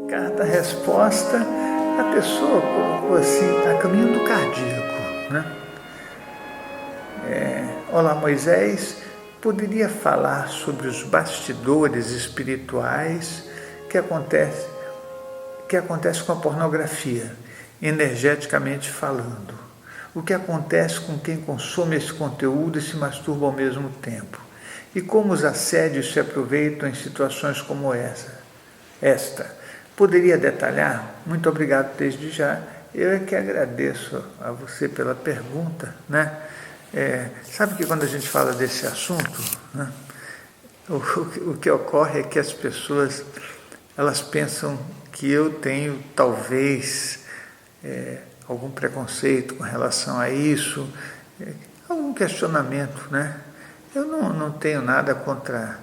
Carta resposta, a pessoa colocou assim, a caminho do cardíaco, né? Olá Moisés, poderia falar sobre os bastidores espirituais que acontece com a pornografia, energeticamente falando. O que acontece com quem consome esse conteúdo e se masturba ao mesmo tempo. E como os assédios se aproveitam em situações como esta. Poderia detalhar? Muito obrigado desde já. Eu é que agradeço a você pela pergunta, né? Sabe que quando a gente fala desse assunto, né, o que ocorre é que as pessoas elas pensam que eu tenho talvez algum preconceito com relação a isso, algum questionamento, né? Eu não tenho nada contra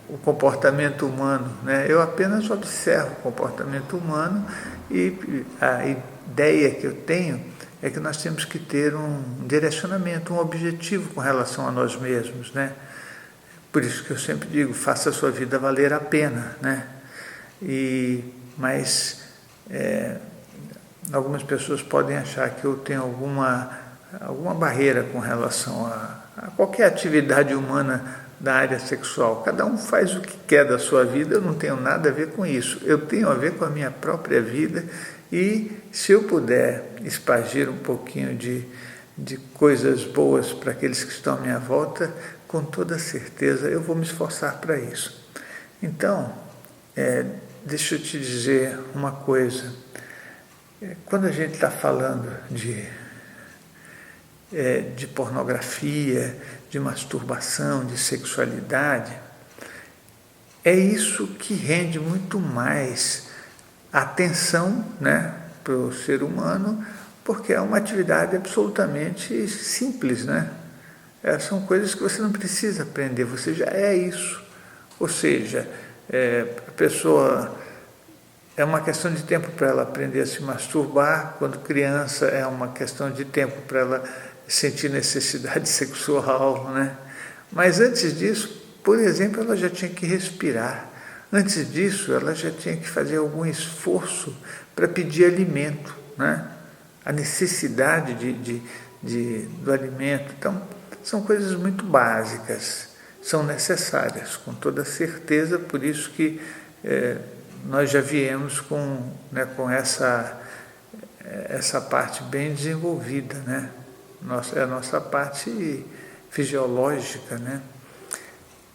o comportamento humano, né? Eu apenas observo o comportamento humano e a ideia que eu tenho é que nós temos que ter um direcionamento, um objetivo com relação a nós mesmos, né? Por isso que eu sempre digo, faça a sua vida valer a pena, né? Mas algumas pessoas podem achar que eu tenho alguma barreira com relação a qualquer atividade humana da área sexual. Cada um faz o que quer da sua vida, eu não tenho nada a ver com isso. Eu tenho a ver com a minha própria vida e se eu puder espargir um pouquinho de coisas boas para aqueles que estão à minha volta, com toda certeza eu vou me esforçar para isso. Então, deixa eu te dizer uma coisa. Quando a gente está falando de pornografia, de masturbação, de sexualidade, é isso que rende muito mais atenção, né, para o ser humano, porque é uma atividade absolutamente simples, né? São coisas que você não precisa aprender, você já é isso. Ou seja, a pessoa... É uma questão de tempo para ela aprender a se masturbar. Quando criança, é uma questão de tempo para ela sentir necessidade sexual, né? Mas antes disso, por exemplo, ela já tinha que respirar. Antes disso, ela já tinha que fazer algum esforço para pedir alimento, né? A necessidade do alimento. Então, são coisas muito básicas, são necessárias, com toda certeza, por isso que... nós já viemos com essa parte bem desenvolvida, né? É a nossa parte fisiológica, né?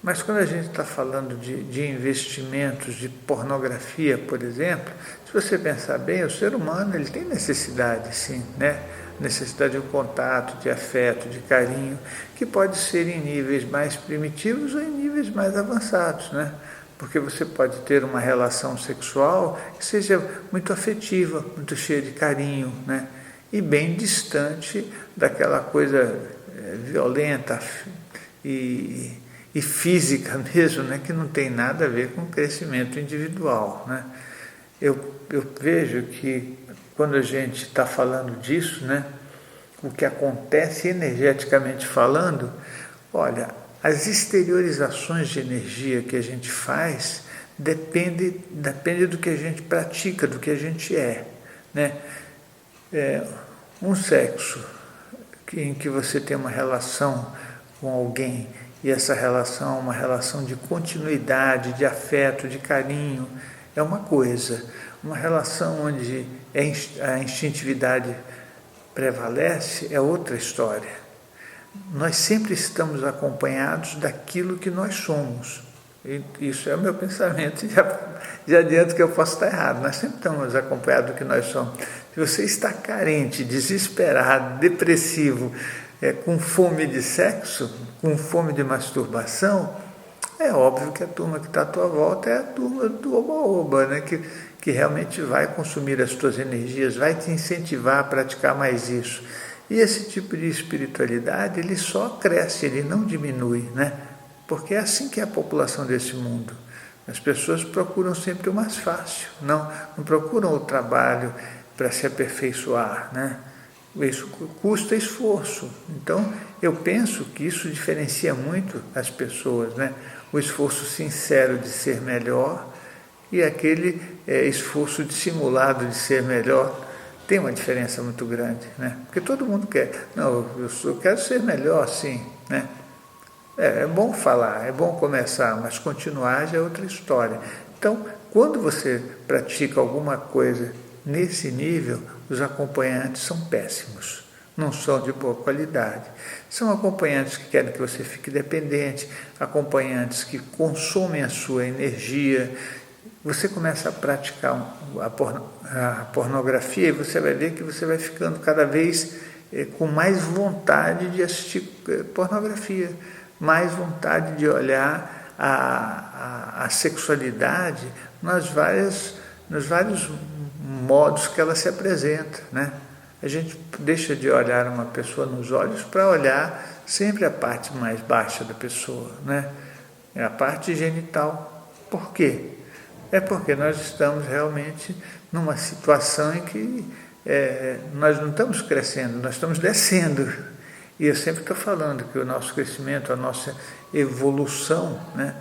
Mas quando a gente está falando de investimentos, de pornografia, por exemplo, se você pensar bem, o ser humano ele tem necessidade, sim, né? Necessidade de um contato, de afeto, de carinho, que pode ser em níveis mais primitivos ou em níveis mais avançados, né? Porque você pode ter uma relação sexual que seja muito afetiva, muito cheia de carinho, né? E bem distante daquela coisa violenta e física mesmo, né? Que não tem nada a ver com o crescimento individual, né? Eu vejo que quando a gente está falando disso, né? O que acontece energeticamente falando, olha... As exteriorizações de energia que a gente faz depende do que a gente pratica, do que a gente é, né? Um sexo em que você tem uma relação com alguém e essa relação é uma relação de continuidade, de afeto, de carinho, é uma coisa. Uma relação onde a instintividade prevalece é outra história. Nós sempre estamos acompanhados daquilo que nós somos. Isso é o meu pensamento, já adianto que eu posso estar errado. Nós sempre estamos acompanhados do que nós somos. Se você está carente, desesperado, depressivo, com fome de sexo, com fome de masturbação, é óbvio que a turma que está à tua volta é a turma do oba-oba, né? Que realmente vai consumir as tuas energias, vai te incentivar a praticar mais isso. E esse tipo de espiritualidade, ele só cresce, ele não diminui, né? Porque é assim que é a população desse mundo. As pessoas procuram sempre o mais fácil, não procuram o trabalho para se aperfeiçoar, né? Isso custa esforço. Então, eu penso que isso diferencia muito as pessoas, né? O esforço sincero de ser melhor e aquele esforço dissimulado de ser melhor. Tem uma diferença muito grande, né? Porque todo mundo quer. Não, eu quero ser melhor, sim, né? É bom falar, é bom começar, mas continuar já é outra história. Então, quando você pratica alguma coisa nesse nível, os acompanhantes são péssimos, não são de boa qualidade. São acompanhantes que querem que você fique dependente, acompanhantes que consomem a sua energia. Você começa a praticar a pornografia e você vai ver que você vai ficando cada vez com mais vontade de assistir pornografia, mais vontade de olhar a sexualidade nos vários modos que ela se apresenta, né? A gente deixa de olhar uma pessoa nos olhos para olhar sempre a parte mais baixa da pessoa, né? É a parte genital. Por quê? É porque nós estamos realmente numa situação em que nós não estamos crescendo, nós estamos descendo. E eu sempre estou falando que o nosso crescimento, a nossa evolução, né,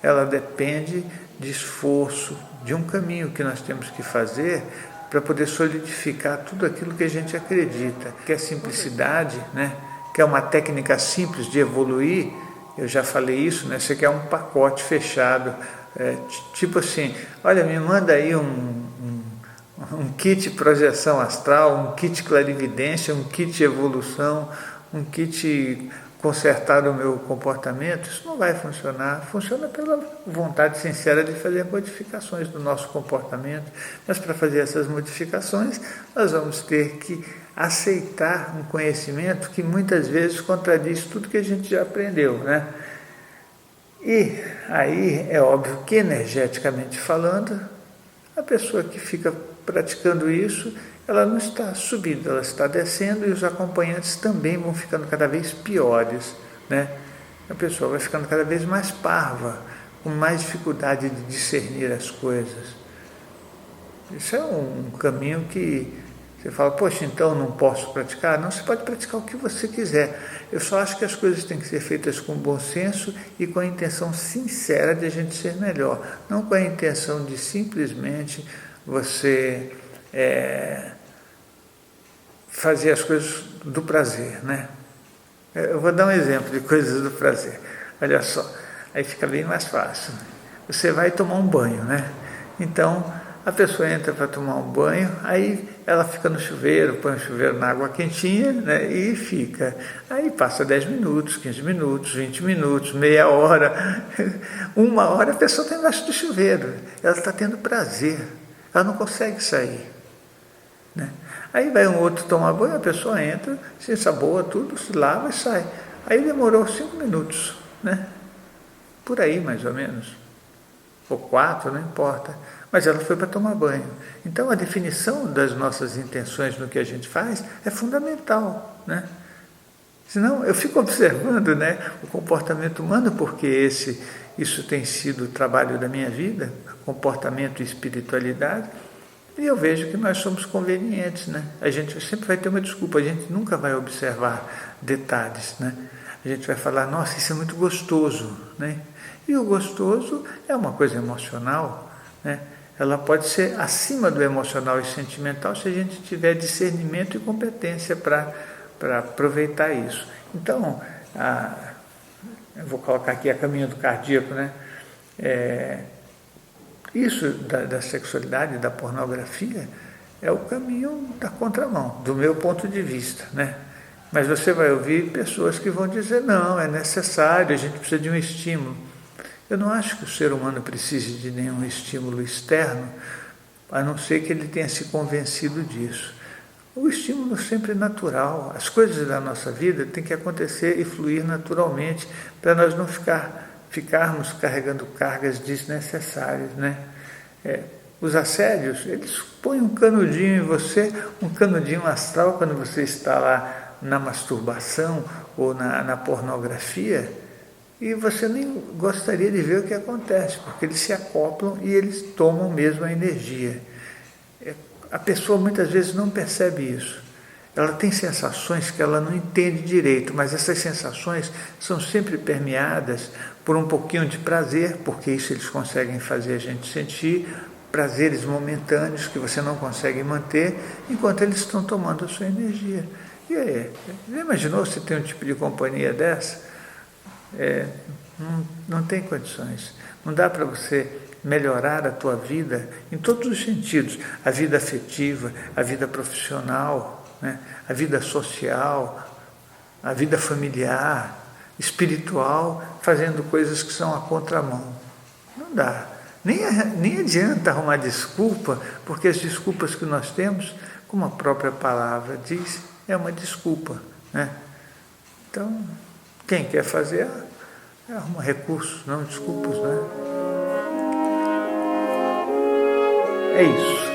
ela depende de esforço, de um caminho que nós temos que fazer para poder solidificar tudo aquilo que a gente acredita, que é simplicidade, né, que é uma técnica simples de evoluir. Eu já falei isso, né, você quer um pacote fechado, tipo assim, olha, me manda aí um kit projeção astral, um kit clarividência, um kit evolução, um kit consertar o meu comportamento. Isso não vai funcionar. Funciona pela vontade sincera de fazer modificações do nosso comportamento, mas para fazer essas modificações nós vamos ter que aceitar um conhecimento que muitas vezes contradiz tudo que a gente já aprendeu, né? E aí é óbvio que, energeticamente falando, a pessoa que fica praticando isso, ela não está subindo, ela está descendo, e os acompanhantes também vão ficando cada vez piores, né? A pessoa vai ficando cada vez mais parva, com mais dificuldade de discernir as coisas. Isso é um caminho que você fala, poxa, então não posso praticar? Não, você pode praticar o que você quiser. Eu só acho que as coisas têm que ser feitas com bom senso e com a intenção sincera de a gente ser melhor, não com a intenção de simplesmente você fazer as coisas do prazer, né? Eu vou dar um exemplo de coisas do prazer. Olha só, aí fica bem mais fácil. Você vai tomar um banho, né? Então, a pessoa entra para tomar um banho, aí ela fica no chuveiro, põe o chuveiro na água quentinha, né, e fica. Aí passa 10 minutos, 15 minutos, 20 minutos, meia hora, 1 hora, a pessoa está embaixo do chuveiro. Ela está tendo prazer, ela não consegue sair, né? Aí vai um outro tomar banho, a pessoa entra, se ensaboa tudo, se lava e sai. Aí demorou 5 minutos, né? Por aí mais ou menos, ou 4, não importa. Mas ela foi para tomar banho. Então, a definição das nossas intenções no que a gente faz é fundamental, né? Senão, eu fico observando, né, o comportamento humano, porque isso tem sido o trabalho da minha vida, comportamento e espiritualidade, e eu vejo que nós somos convenientes, né? A gente sempre vai ter uma desculpa, a gente nunca vai observar detalhes, né? A gente vai falar, nossa, isso é muito gostoso, né? E o gostoso é uma coisa emocional, né? Ela pode ser acima do emocional e sentimental se a gente tiver discernimento e competência para aproveitar isso. Então, eu vou colocar aqui a caminho do cardíaco, né? Isso da sexualidade, da pornografia, é o caminho da contramão, do meu ponto de vista, né? Mas você vai ouvir pessoas que vão dizer, não, é necessário, a gente precisa de um estímulo. Eu não acho que o ser humano precise de nenhum estímulo externo, a não ser que ele tenha se convencido disso. O estímulo sempre é natural, as coisas da nossa vida têm que acontecer e fluir naturalmente, para nós não ficarmos carregando cargas desnecessárias, né? Os assédios, eles põem um canudinho em você, um canudinho astral, quando você está lá na masturbação ou na pornografia, e você nem gostaria de ver o que acontece, porque eles se acoplam e eles tomam mesmo a energia. A pessoa muitas vezes não percebe isso. ela tem sensações que ela não entende direito, mas essas sensações são sempre permeadas por um pouquinho de prazer, porque isso eles conseguem fazer a gente sentir, prazeres momentâneos que você não consegue manter, enquanto eles estão tomando a sua energia. E aí, já imaginou se tem um tipo de companhia dessa? Não tem condições. Não dá para você melhorar a tua vida em todos os sentidos, a vida afetiva, a vida profissional, né? A vida social, a vida familiar, espiritual, fazendo coisas que são a contramão. Não dá. Nem adianta arrumar desculpa, porque as desculpas que nós temos, como a própria palavra diz, é uma desculpa, né? Então, quem quer fazer, arruma recursos, não desculpas, né? É isso.